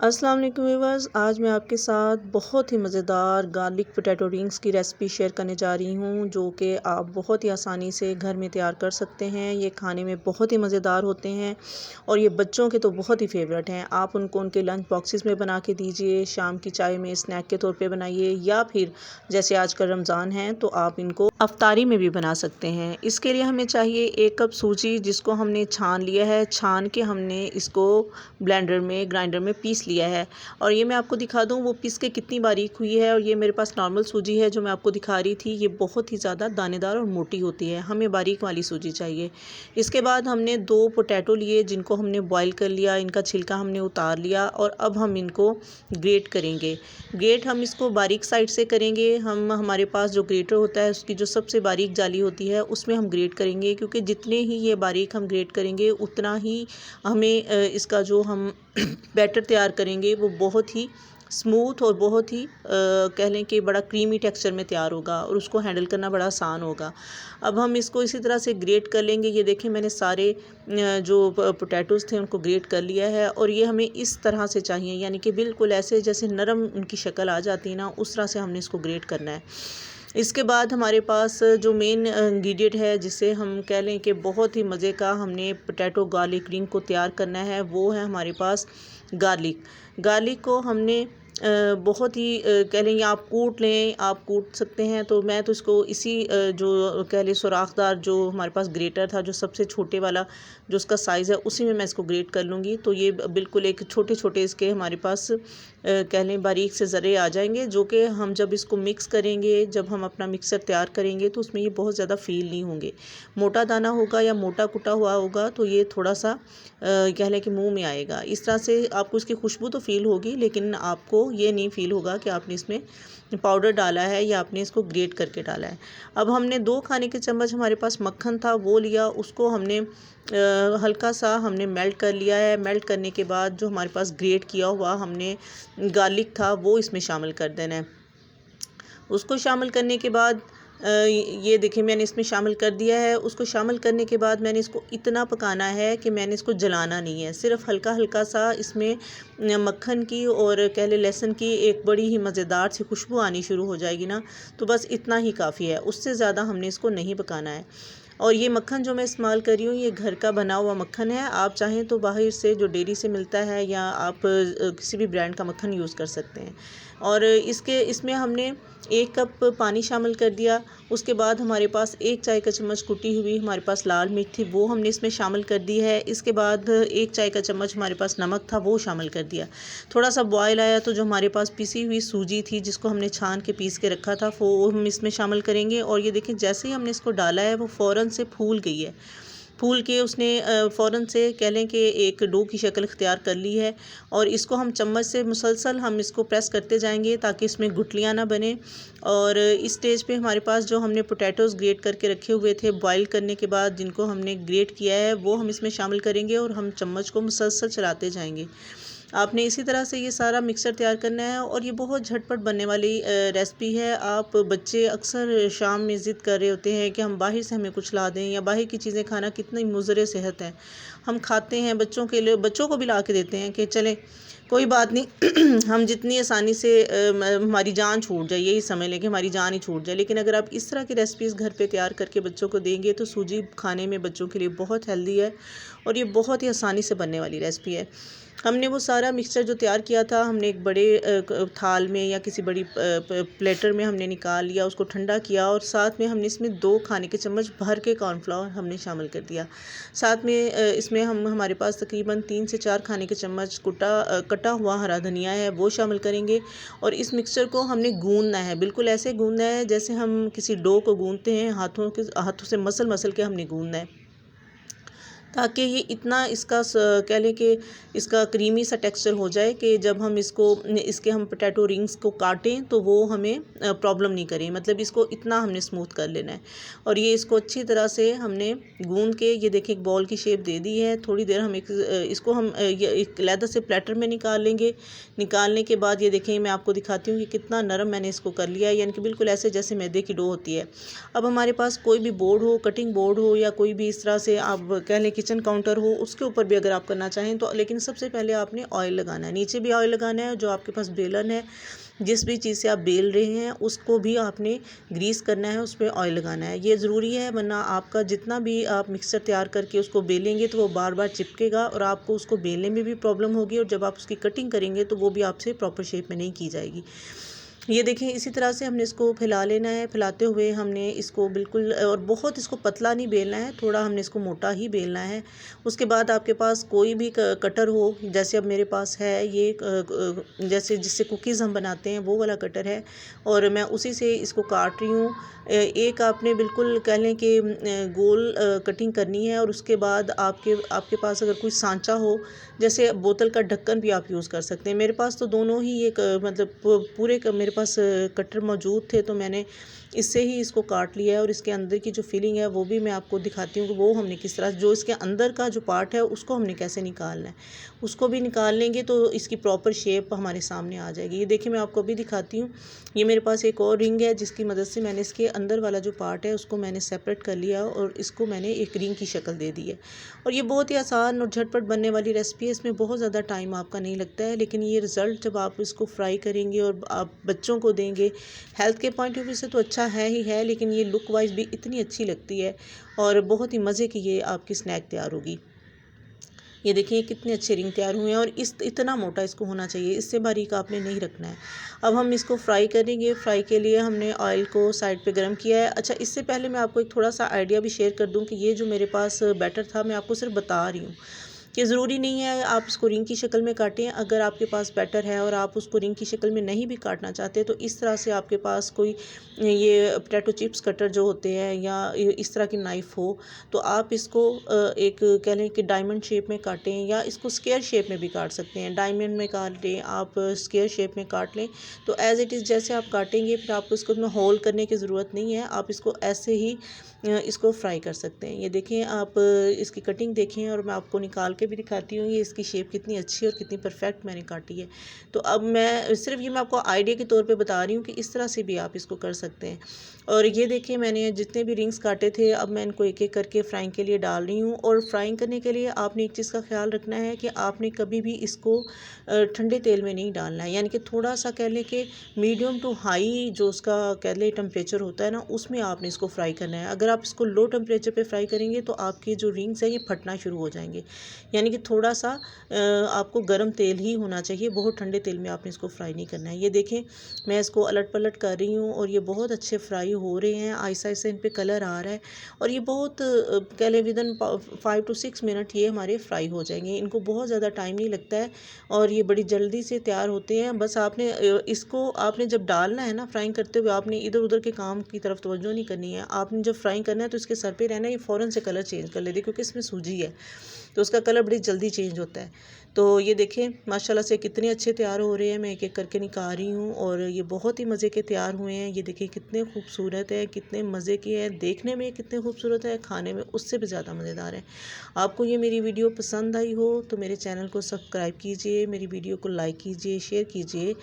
अस्सलाम वालेकुम व्यूअर्स, आज मैं आपके साथ बहुत ही मज़ेदार गार्लिक पोटैटो रिंग्स की रेसिपी शेयर करने जा रही हूँ, जो कि आप बहुत ही आसानी से घर में तैयार कर सकते हैं। ये खाने में बहुत ही मज़ेदार होते हैं और ये बच्चों के तो बहुत ही फेवरेट हैं। आप उनको उनके लंच बॉक्सेस में बना के दीजिए, शाम की चाय में स्नैक के तौर पे बनाइए, या फिर जैसे आजकल रमज़ान है तो आप इनको अफ्तारी में भी बना सकते हैं। इसके लिए हमें चाहिए 1 कप सूजी, जिसको हमने छान लिया है। छान के हमने इसको ब्लेंडर में ग्राइंडर में पीस लिया है। और ये मैं आपको दिखा दूँ वो पीस के कितनी बारीक हुई है। और ये मेरे पास नॉर्मल सूजी है जो मैं आपको दिखा रही थी, ये बहुत ही ज़्यादा दानेदार और मोटी होती है, हमें बारीक वाली सूजी चाहिए। इसके बाद हमने 2 पोटैटो लिए, जिनको हमने बॉईल कर लिया, इनका छिलका हमने उतार लिया और अब हम इनको ग्रेट करेंगे। ग्रेट हम इसको बारीक साइड से करेंगे। हमारे पास जो ग्रेटर होता है उसकी जो सबसे बारीक जाली होती है उसमें हम ग्रेट करेंगे, क्योंकि जितने ही ये बारीक हम ग्रेट करेंगे उतना ही हमें इसका जो हम बैटर तैयार करेंगे वो बहुत ही स्मूथ और बहुत ही कह लें कि बड़ा क्रीमी टेक्सचर में तैयार होगा और उसको हैंडल करना बड़ा आसान होगा। अब हम इसको इसी तरह से ग्रेट कर लेंगे। ये देखें, मैंने सारे जो पोटैटोज़ थे उनको ग्रेट कर लिया है और ये हमें इस तरह से चाहिए, यानी कि बिल्कुल ऐसे जैसे नरम उनकी शक्ल आ जाती है ना, उस तरह से हमने इसको ग्रेट करना है। इसके बाद हमारे पास जो मेन इंग्रेडिएंट है, जिसे हम कह लें कि बहुत ही मज़े का हमने पोटैटो गार्लिक रिंग को तैयार करना है, वो है हमारे पास गार्लिक। गार्लिक को हमने बहुत ही कह लें, या आप कूट लें, आप कूट सकते हैं। तो मैं तो इसको इसी जो कह लें सुराखदार जो हमारे पास ग्रेटर था, जो सबसे छोटे वाला जो उसका साइज़ है, उसी में मैं इसको ग्रेट कर लूँगी। तो ये बिल्कुल एक छोटे छोटे इसके हमारे पास कह लें बारीक से ज़रे आ जाएंगे, जो कि हम जब इसको मिक्स करेंगे, जब हम अपना मिक्सर तैयार करेंगे तो उसमें ये बहुत ज़्यादा फील नहीं होंगे। मोटा दाना होगा या मोटा कुटा हुआ होगा तो ये थोड़ा सा कह लें कि मुंह में आएगा। इस तरह से आपको इसकी खुशबू तो फील होगी, लेकिन आपको ये नहीं फील होगा कि आपने इसमें पाउडर डाला है या आपने इसको ग्रेट करके डाला है। अब हमने 2 खाने के चम्मच हमारे पास मक्खन था वो लिया, उसको हमने हल्का सा हमने मेल्ट कर लिया है। मेल्ट करने के बाद जो हमारे पास ग्रेट किया हुआ हमने गार्लिक था वो इसमें शामिल कर देना है। उसको शामिल करने के बाद ये देखिए मैंने इसमें शामिल कर दिया है। उसको शामिल करने के बाद मैंने इसको इतना पकाना है कि मैंने इसको जलाना नहीं है, सिर्फ हल्का हल्का सा इसमें मक्खन की और कह ले लहसुन की एक बड़ी ही मज़ेदार सी खुशबू आनी शुरू हो जाएगी ना, तो बस इतना ही काफ़ी है, उससे ज़्यादा हमने इसको नहीं पकाना है। और ये मक्खन जो मैं इस्तेमाल कर रही हूँ ये घर का बना हुआ मक्खन है। आप चाहें तो बाहर से जो डेयरी से मिलता है या आप किसी भी ब्रांड का मक्खन यूज़ कर सकते हैं। और इसमें हमने 1 कप पानी शामिल कर दिया। उसके बाद हमारे पास 1 चाय का चम्मच कुटी हुई हमारे पास लाल मिर्च थी, वो हमने इसमें शामिल कर दी है। इसके बाद 1 चाय का चम्मच हमारे पास नमक था, वो शामिल कर दिया। थोड़ा सा बॉयल आया तो जो हमारे पास पिसी हुई सूजी थी, जिसको हमने छान के पीस के रखा था, वो हम इसमें शामिल करेंगे। और ये देखें, जैसे ही हमने इसको डाला है वो फ़ौरन से फूल गई है। फूल के उसने फ़ौरन से कह लें कि एक डो की शक्ल इख्तियार कर ली है। और इसको हम चम्मच से मुसलसल हम इसको प्रेस करते जाएंगे ताकि इसमें गुठलियाँ ना बने। और इस स्टेज पे हमारे पास जो हमने पोटैटोज़ ग्रेट करके रखे हुए थे बॉईल करने के बाद, जिनको हमने ग्रेट किया है, वो हम इसमें शामिल करेंगे और हम चम्मच को मुसलसल चलाते जाएंगे। आपने इसी तरह से ये सारा मिक्सर तैयार करना है और ये बहुत झटपट बनने वाली रेसिपी है। आप बच्चे अक्सर शाम में ज़िद कर रहे होते हैं कि हम बाहर से हमें कुछ ला दें, या बाहर की चीज़ें खाना कितनी मुज़र सेहत है। हम खाते हैं, बच्चों के लिए बच्चों को भी ला के देते हैं कि चलें कोई बात नहीं हम जितनी आसानी से हमारी जान छूट जाए, यही समझ लें कि हमारी जान ही छूट जाए। लेकिन अगर आप इस तरह की रेसिपीज़ घर पे तैयार करके बच्चों को देंगे तो सूजी खाने में बच्चों के लिए बहुत हेल्दी है और ये बहुत ही आसानी से बनने वाली रेसिपी है। हमने वो सारा मिक्सचर जो तैयार किया था, हमने एक बड़े थाल में या किसी बड़ी प्लेटर में हमने निकाल लिया, उसको ठंडा किया। और साथ में हमने इसमें 2 खाने के चम्मच भर के कॉर्नफ्लावर हमने शामिल कर दिया। साथ में इसमें हमारे पास तकरीबन 3 से 4 खाने के चम्मच कटा हुआ हरा धनिया है, वो शामिल करेंगे। और इस मिक्सचर को हमने गूंदना है, बिल्कुल ऐसे गूंदना है जैसे हम किसी डो को गूंदते हैं, हाथों से मसल के हमने गूंदना है, ताकि ये इतना इसका कह लें कि इसका क्रीमी सा टेक्सचर हो जाए कि जब हम इसके हम पोटैटो रिंग्स को काटें तो वो हमें प्रॉब्लम नहीं करें। मतलब इसको इतना हमने स्मूथ कर लेना है। और ये इसको अच्छी तरह से हमने गूंद के, ये देखिए एक बॉल की शेप दे दी है। थोड़ी देर हम इसको हम ये एक लैदर से प्लेटर में निकाल लेंगे। निकालने के बाद ये देखें, मैं आपको दिखाती हूँ कि कितना नरम मैंने इसको कर लिया है, यानी कि बिल्कुल ऐसे जैसे मैदे की डो होती है। अब हमारे पास कोई भी बोर्ड हो, कटिंग बोर्ड हो, या कोई भी इस तरह से आप कह लें किचन काउंटर हो उसके ऊपर भी अगर आप करना चाहें तो, लेकिन सबसे पहले आपने ऑयल लगाना है, नीचे भी ऑयल लगाना है। जो आपके पास बेलन है, जिस भी चीज़ से आप बेल रहे हैं उसको भी आपने ग्रीस करना है, उस पर ऑयल लगाना है, ये ज़रूरी है। वरना आपका जितना भी आप मिक्सचर तैयार करके उसको बेलेंगे तो वो बार बार चिपकेगा और आपको उसको बेलने में भी प्रॉब्लम होगी, और जब आप उसकी कटिंग करेंगे तो वो भी आपसे प्रॉपर शेप में नहीं की जाएगी। ये देखें, इसी तरह से हमने इसको फैला लेना है। फैलाते हुए हमने इसको बिल्कुल, और बहुत इसको पतला नहीं बेलना है, थोड़ा हमने इसको मोटा ही बेलना है। उसके बाद आपके पास कोई भी कटर हो, जैसे अब मेरे पास है ये जैसे जिससे कुकीज़ हम बनाते हैं वो वाला कटर है, और मैं उसी से इसको काट रही हूँ। एक आपने बिल्कुल कह लें कि गोल कटिंग करनी है, और उसके बाद आपके पास अगर कोई सांचा हो, जैसे बोतल का ढक्कन भी आप यूज़ कर सकते हैं। मेरे पास तो दोनों ही एक मतलब पूरे मेरे पास कटर मौजूद थे, तो मैंने इससे ही इसको काट लिया है। और इसके अंदर की जो फिलिंग है वो भी मैं आपको दिखाती हूँ कि वो हमने किस तरह, जो इसके अंदर का जो पार्ट है उसको हमने कैसे निकालना है। उसको भी निकाल लेंगे तो इसकी प्रॉपर शेप हमारे सामने आ जाएगी। ये देखिए, मैं आपको अभी दिखाती हूँ। ये मेरे पास एक और रिंग है जिसकी मदद से मैंने इसके अंदर वाला जो पार्ट है उसको मैंने सेपरेट कर लिया, और इसको मैंने एक रिंग की शक्ल दे दी है। और ये बहुत ही आसान और झटपट बनने वाली रेसिपी है, इसमें बहुत ज़्यादा टाइम आपका नहीं लगता है, लेकिन ये रिज़ल्ट जब आप इसको फ्राई करेंगे और आप बच्चों को देंगे, हेल्थ के पॉइंट ऑफ व्यू से तो अच्छा है ही है, लेकिन ये लुक वाइज भी इतनी अच्छी लगती है, और बहुत ही मज़े की ये आपकी स्नैक तैयार होगी। ये देखिए कितने अच्छे रिंग तैयार हुए हैं, और इतना मोटा इसको होना चाहिए, इससे बारीक आपने नहीं रखना है। अब हम इसको फ्राई करेंगे। फ्राई के लिए हमने ऑयल को साइड पे गरम किया है। अच्छा, इससे पहले मैं आपको एक थोड़ा सा आइडिया भी शेयर कर दूं कि ये जो मेरे पास बैटर था, मैं आपको सिर्फ बता रही हूँ कि ज़रूरी नहीं है आप इसको रिंग की शक्ल में काटें। अगर आपके पास बैटर है और आप उसको रिंग की शक्ल में नहीं भी काटना चाहते, तो इस तरह से आपके पास कोई ये पोटैटो चिप्स कटर जो होते हैं, या इस तरह की नाइफ़ हो, तो आप इसको एक कह लें कि डायमंड शेप में काटें, या इसको स्क्वायर शेप में भी काट सकते हैं। डायमंड में काट लें, आप स्क्वायर शेप में काट लें, तो एज़ इट इज़ जैसे आप काटेंगे, फिर आपको इसको उसमें होल करने की ज़रूरत नहीं है। आप इसको ऐसे ही इसको फ्राई कर सकते हैं। ये देखें, आप इसकी कटिंग देखें, और मैं आपको निकाल के भी दिखाती हूँ ये इसकी शेप कितनी अच्छी और कितनी परफेक्ट मैंने काटी है। तो अब मैं सिर्फ ये मैं आपको आइडिया के तौर पे बता रही हूँ कि इस तरह से भी आप इसको कर सकते हैं। और ये देखिए, मैंने जितने भी रिंग्स काटे थे, अब मैं इनको एक एक करके फ्राइंग के लिए डाल रही हूँ। और फ्राइंग करने के लिए आपने एक चीज़ का ख्याल रखना है कि आपने कभी भी इसको ठंडे तेल में नहीं डालना है, यानी कि थोड़ा सा कह लें कि मीडियम टू हाई जो उसका कह लें टेम्परेचर होता है ना, उसमें आपने इसको फ्राई करना है। अगर आप इसको लो टेम्परेचर पे फ्राई करेंगे तो आपके जो रिंग्स हैं ये फटना शुरू हो जाएंगे। यानी कि थोड़ा सा आपको गर्म तेल ही होना चाहिए, बहुत ठंडे तेल में आपने इसको फ्राई नहीं करना है। ये देखें, मैं इसको अलट पलट कर रही हूँ, और ये बहुत अच्छे फ्राई हो रहे हैं। आहिस्ता आहिस्ता इन पे कलर आ रहा है, और ये बहुत कह लें विदिन 5 to 6 मिनट ये हमारे फ्राई हो जाएंगे। इनको बहुत ज़्यादा टाइम नहीं लगता है, और ये बड़ी जल्दी से तैयार होते हैं। बस आपने इसको आपने जब डालना है ना, फ्राइंग करते हुए आपने इधर उधर के काम की तरफ तवज्जो नहीं करनी है। आपने जब फ्राइंग करना है तो इसके सर पे रहना है, ये फ़ौरन से कलर चेंज कर लेती है, क्योंकि इसमें सूजी है तो उसका कलर बड़ी जल्दी चेंज होता है। तो ये देखें, माशाल्लाह से कितने अच्छे तैयार हो रहे हैं। मैं एक एक करके निकाल रही हूँ, और ये बहुत ही मज़े के तैयार हुए हैं। ये देखिए कितने खूबसूरत है, कितने मज़े के हैं, देखने में कितने खूबसूरत है, खाने में उससे भी ज़्यादा मज़ेदार है। आपको ये मेरी वीडियो पसंद आई हो तो मेरे चैनल को सब्सक्राइब कीजिए, मेरी वीडियो को लाइक कीजिए, शेयर कीजिए।